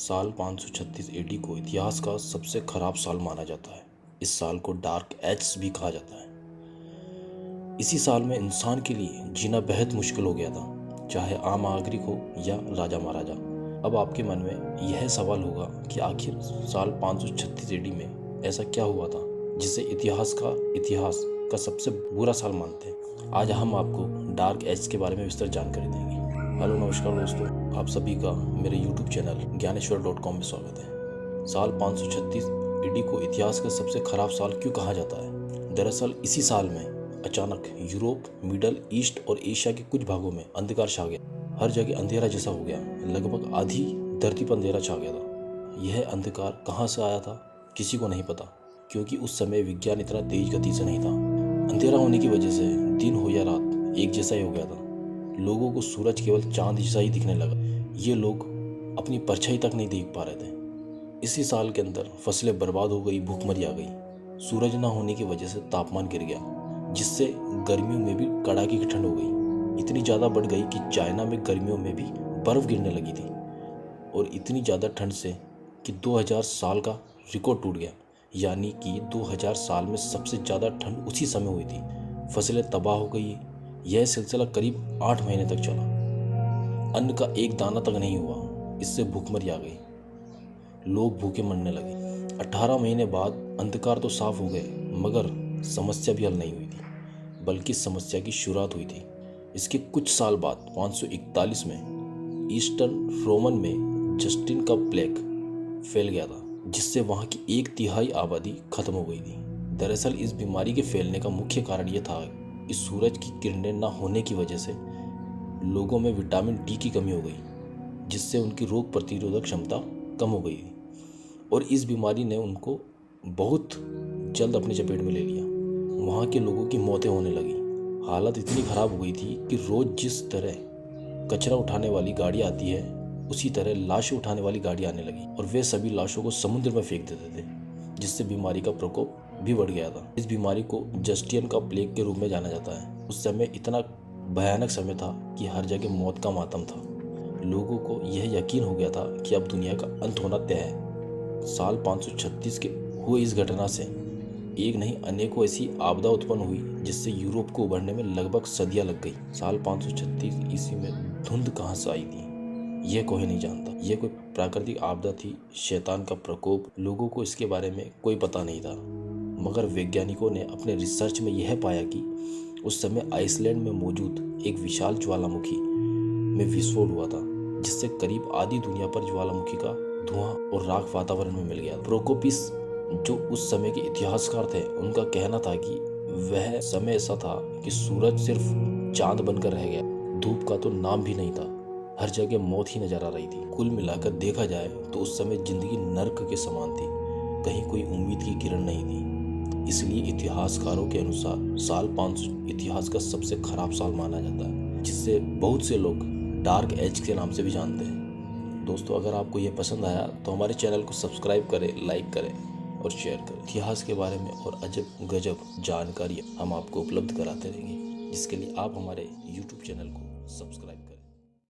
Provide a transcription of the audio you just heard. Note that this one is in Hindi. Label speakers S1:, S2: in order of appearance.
S1: साल 536 एडी को इतिहास का सबसे खराब साल माना जाता है। इस साल को डार्क एज भी कहा जाता है। इसी साल में इंसान के लिए जीना बेहद मुश्किल हो गया था, चाहे आम नागरिक हो या राजा महाराजा। अब आपके मन में यह सवाल होगा कि आखिर साल 536 एडी में ऐसा क्या हुआ था जिसे इतिहास का सबसे बुरा साल मानते हैं। आज हम आपको डार्क एज के बारे में विस्तृत जानकारी देंगे। हेलो नमस्कार दोस्तों, आप सभी का मेरे यूट्यूब चैनल ज्ञानेश्वर.com में स्वागत है। साल 536 एडी को इतिहास का सबसे खराब साल क्यों कहा जाता है? दरअसल इसी साल में अचानक यूरोप, मिडल ईस्ट और एशिया के कुछ भागों में अंधकार छा गया। हर जगह अंधेरा जैसा हो गया, लगभग आधी धरती पर अंधेरा छा गया था। यह अंधकार कहाँ से आया था किसी को नहीं पता, क्योंकि उस समय विज्ञान इतना तेज गति से नहीं था। अंधेरा होने की वजह से दिन हो या रात एक जैसा ही हो गया था। लोगों को सूरज केवल चांद जैसा ही दिखने लगा। ये लोग अपनी परछाई तक नहीं देख पा रहे थे। इसी साल के अंदर फसलें बर्बाद हो गई, भूखमरी आ गई। सूरज न होने की वजह से तापमान गिर गया, जिससे गर्मियों में भी कड़ाके की ठंड हो गई। इतनी ज़्यादा बढ़ गई कि चाइना में गर्मियों में भी बर्फ़ गिरने लगी थी। और इतनी ज़्यादा ठंड से कि 2000 साल का रिकॉर्ड टूट गया। यानी कि 2000 साल में सबसे ज़्यादा ठंड उसी समय हुई थी। फसलें तबाह हो गई। यह सिलसिला करीब 8 महीने तक चला। अन्न का एक दाना तक नहीं हुआ। इससे भूखमरी आ गई, लोग भूखे मरने लगे। 18 महीने बाद अंधकार तो साफ हो गए, मगर समस्या भी हल नहीं हुई थी, बल्कि समस्या की शुरुआत हुई थी। इसके कुछ साल बाद 541 में ईस्टर्न रोमन में जस्टिन का प्लेग फैल गया था, जिससे वहाँ की 1/3 आबादी खत्म हो गई थी। दरअसल इस बीमारी के फैलने का मुख्य कारण यह था कि सूरज की किरणें न होने की वजह से लोगों में विटामिन डी की कमी हो गई, जिससे उनकी रोग प्रतिरोधक क्षमता कम हो गई और इस बीमारी ने उनको बहुत जल्द अपनी चपेट में ले लिया। वहाँ के लोगों की मौतें होने लगी। हालत इतनी खराब हो गई थी कि रोज जिस तरह कचरा उठाने वाली गाड़ी आती है, उसी तरह लाशें उठाने वाली गाड़ी आने लगी और वे सभी लाशों को समुद्र में फेंक देते थे, जिससे बीमारी का प्रकोप भी बढ़ गया था। इस बीमारी को जस्टियन का प्लेग के रूप में जाना जाता है। उस समय इतना भयानक समय था कि हर जगह मौत का मातम था। लोगों को यह यकीन हो गया था कि अब दुनिया का अंत होना तय है। साल 536 के हुए इस घटना से एक नहीं अनेकों ऐसी आपदा उत्पन्न हुई, जिससे यूरोप को उभरने में लगभग सदियां लग गई। साल 536 ईस्वी में धुंध कहाँ से आई थी यह कोई नहीं जानता। यह कोई प्राकृतिक आपदा थी, शैतान का प्रकोप, लोगों को इसके बारे में कोई पता नहीं था। मगर वैज्ञानिकों ने अपने रिसर्च में यह पाया कि उस समय आइसलैंड में मौजूद एक विशाल ज्वालामुखी में विस्फोट हुआ था, जिससे करीब आधी दुनिया पर ज्वालामुखी का धुआं और राख वातावरण में मिल गया। प्रोकोपिस, जो उस समय के इतिहासकार थे, उनका कहना था कि वह समय ऐसा था कि सूरज सिर्फ चांद बनकर रह गया, धूप का तो नाम भी नहीं था। हर जगह मौत ही नजर आ रही थी। कुल मिलाकर देखा जाए तो उस समय जिंदगी नर्क के समान थी, कहीं कोई उम्मीद की किरण नहीं थी। इसलिए इतिहासकारों के अनुसार साल 500 इतिहास का सबसे खराब साल माना जाता है, जिससे बहुत से लोग डार्क एज के नाम से भी जानते हैं। दोस्तों, अगर आपको ये पसंद आया तो हमारे चैनल को सब्सक्राइब करें, लाइक करें और शेयर करें। इतिहास के बारे में और अजब गजब जानकारी हम आपको उपलब्ध कराते रहेंगे, जिसके लिए आप हमारे YouTube चैनल को सब्सक्राइब